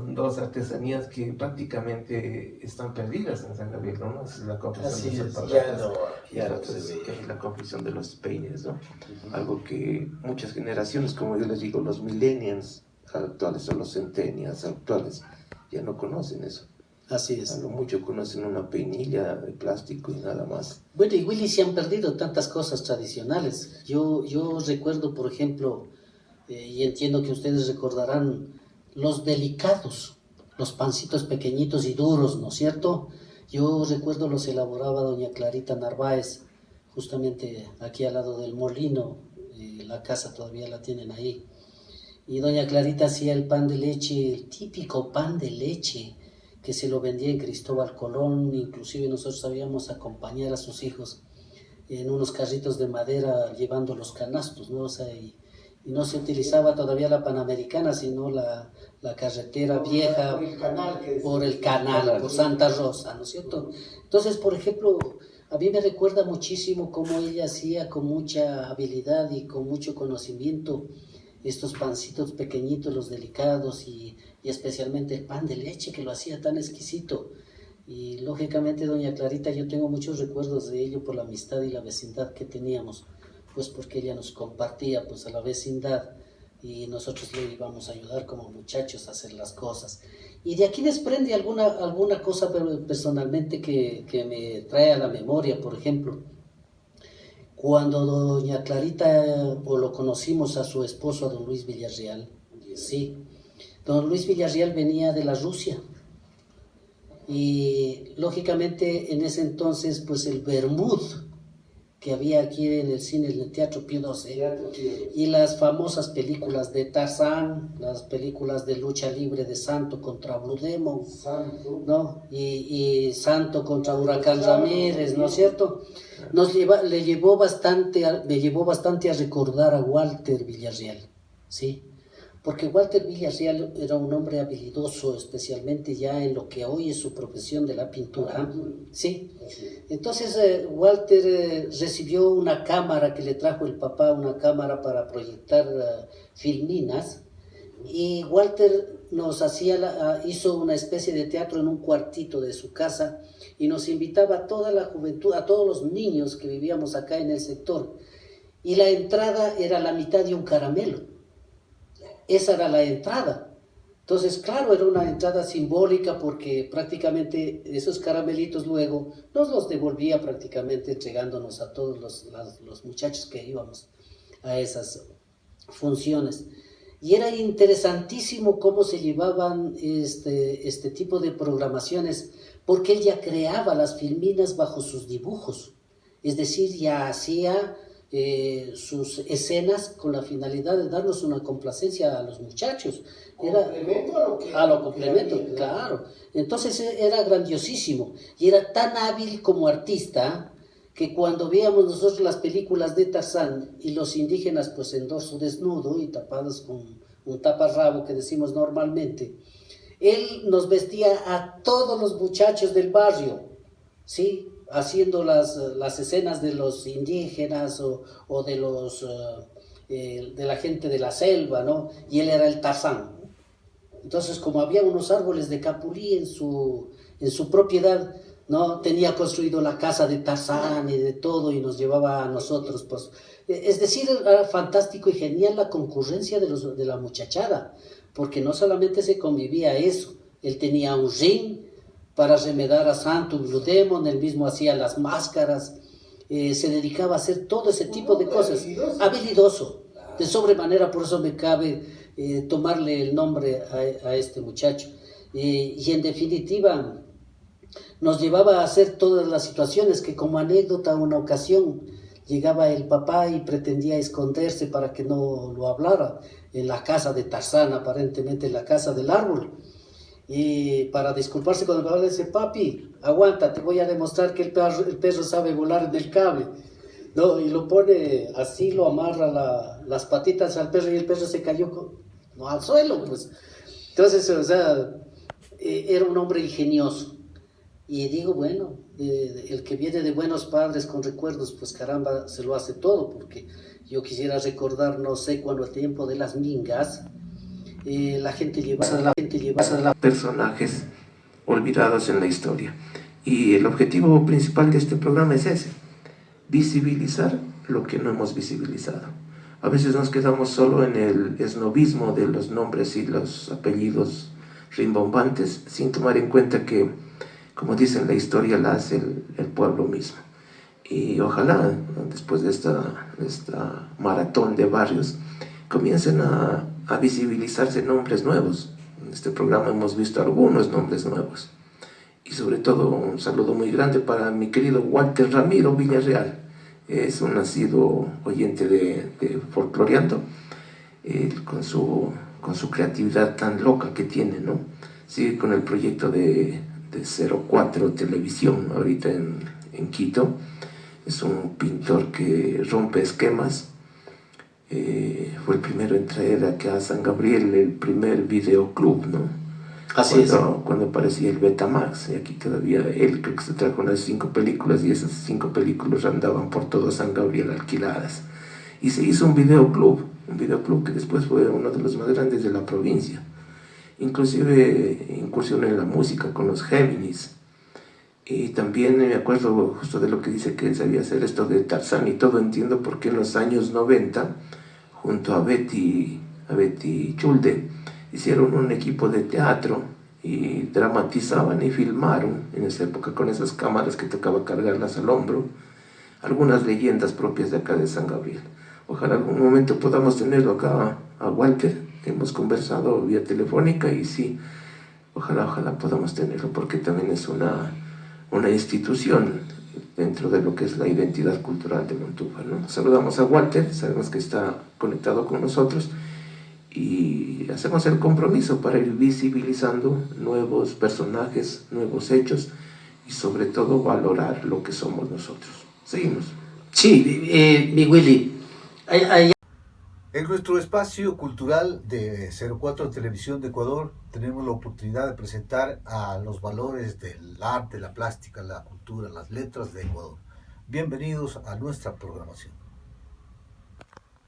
son dos artesanías que prácticamente están perdidas en San Gabriel, ¿no? Es la confección de los aparatos, ya no se ve. la confección de los peines, ¿no? Algo que muchas generaciones, como yo les digo, los millennials actuales o los centennials actuales, ya no conocen eso. Así es. A lo mucho conocen una peinilla de plástico y nada más. Bueno, y Willy, se han perdido tantas cosas tradicionales. Yo recuerdo, por ejemplo, y entiendo que ustedes recordarán, los delicados, los pancitos pequeñitos y duros, ¿no es cierto? Yo recuerdo los elaboraba doña Clarita Narváez, justamente aquí al lado del molino, la casa todavía la tienen ahí. Y doña Clarita hacía el pan de leche, el típico pan de leche, que se lo vendía en Cristóbal Colón. Inclusive nosotros sabíamos acompañar a sus hijos en unos carritos de madera llevando los canastos, ¿no? O sea, y no se utilizaba todavía la Panamericana, sino la carretera vieja, por el canal, por Santa Rosa, ¿no es cierto? Entonces, por ejemplo, a mí me recuerda muchísimo cómo ella hacía con mucha habilidad y con mucho conocimiento estos pancitos pequeñitos, los delicados, y especialmente el pan de leche, que lo hacía tan exquisito. Y lógicamente doña Clarita, yo tengo muchos recuerdos de ello por la amistad y la vecindad que teníamos, pues porque ella nos compartía pues a la vecindad y nosotros le íbamos a ayudar como muchachos a hacer las cosas. Y de aquí desprende alguna cosa personalmente que me trae a la memoria. Por ejemplo, cuando doña Clarita, o lo conocimos a su esposo, a don Luis Villarreal, sí, don Luis Villarreal venía de la Rusia, y lógicamente en ese entonces pues el Bermud que había aquí en el cine, en el Teatro Pío XII, y las famosas películas de Tarzán, las películas de lucha libre de Santo contra Blue Demon, ¿no? Y Santo contra Huracán Ramírez, ¿no es cierto? Me llevó bastante a recordar a Walter Villarreal, ¿sí? Porque Walter Villarreal era un hombre habilidoso, especialmente ya en lo que hoy es su profesión de la pintura, ¿sí? Entonces Walter recibió una cámara que le trajo el papá, una cámara para proyectar filminas, y Walter hizo una especie de teatro en un cuartito de su casa y nos invitaba a toda la juventud, a todos los niños que vivíamos acá en el sector, y la entrada era la mitad de un caramelo. Esa era la entrada. Entonces, claro, era una entrada simbólica porque prácticamente esos caramelitos luego nos los devolvía prácticamente entregándonos a todos los muchachos que íbamos a esas funciones. Y era interesantísimo cómo se llevaban este tipo de programaciones, porque él ya creaba las filminas bajo sus dibujos. Es decir, ya hacía sus escenas con la finalidad de darnos una complacencia a los muchachos. A lo complemento, claro. Entonces era grandiosísimo y era tan hábil como artista que cuando veíamos nosotros las películas de Tarzán y los indígenas pues en dorso desnudo y tapados con un taparrabo que decimos normalmente, él nos vestía a todos los muchachos del barrio, ¿sí? Haciendo las escenas de los indígenas o de de la gente de la selva, ¿no? Y él era el Tarzán. Entonces, como había unos árboles de capulí en su propiedad, ¿no? Tenía construido la casa de Tarzán y de todo, y nos llevaba a nosotros, pues. Es decir, era fantástico y genial la concurrencia de la muchachada, porque no solamente se convivía eso, él tenía un ring para remedar a Santo Blue Demon, él mismo hacía las máscaras, se dedicaba a hacer todo ese tipo de cosas. Habilidoso, de sobremanera, por eso me cabe tomarle el nombre a este muchacho. Y en definitiva, nos llevaba a hacer todas las situaciones que, como anécdota, una ocasión llegaba el papá y pretendía esconderse para que no lo hablara en la casa de Tarzán, aparentemente en la casa del árbol. Y para disculparse con el papá le dice: papi, aguanta, te voy a demostrar que el perro sabe volar en el cable, ¿no? Y lo pone así, lo amarra las patitas al perro y el perro se cayó no al suelo, pues. Entonces, o sea, era un hombre ingenioso. Y digo, bueno, el que viene de buenos padres con recuerdos, pues caramba, se lo hace todo, porque yo quisiera recordar, no sé, cuando el tiempo de las mingas, la gente lleva personajes olvidados en la historia. Y el objetivo principal de este programa es ese: visibilizar lo que no hemos visibilizado. A veces nos quedamos solo en el esnobismo de los nombres y los apellidos rimbombantes, sin tomar en cuenta que, como dicen, la historia la hace el pueblo mismo. Y ojalá, después de esta maratón de barrios, comiencen a visibilizarse nombres nuevos. En este programa hemos visto algunos nombres nuevos. Y sobre todo un saludo muy grande para mi querido Walter Ramiro Villarreal. Es un nacido oyente de Folcloreando, con su creatividad tan loca que tiene, ¿no? Sigue con el proyecto de 04 Televisión ahorita en Quito. Es un pintor que rompe esquemas. Fue el primero en traer acá a San Gabriel el primer videoclub, ¿no? Cuando aparecía el Betamax, y aquí todavía él creo que se trajo unas 5 películas, y esas 5 películas andaban por todo San Gabriel alquiladas. Y se hizo un videoclub que después fue uno de los más grandes de la provincia. Inclusive incursionó en la música con los Géminis. Y también me acuerdo justo de lo que dice, que él sabía hacer esto de Tarzán y todo. Entiendo por qué en los años 90, junto a Betty Chulde, hicieron un equipo de teatro y dramatizaban y filmaron en esa época con esas cámaras que tocaba cargarlas al hombro, algunas leyendas propias de acá de San Gabriel. Ojalá algún momento podamos tenerlo acá a Walter. Hemos conversado vía telefónica y sí, ojalá podamos tenerlo, porque también es una institución dentro de lo que es la identidad cultural de Montúfar, ¿no? Saludamos a Walter, sabemos que está conectado con nosotros, y hacemos el compromiso para ir visibilizando nuevos personajes, nuevos hechos, y sobre todo valorar lo que somos nosotros. Seguimos. Sí, mi Willy. En nuestro espacio cultural de 04 Televisión de Ecuador tenemos la oportunidad de presentar a los valores del arte, la plástica, la cultura, las letras de Ecuador. Bienvenidos a nuestra programación.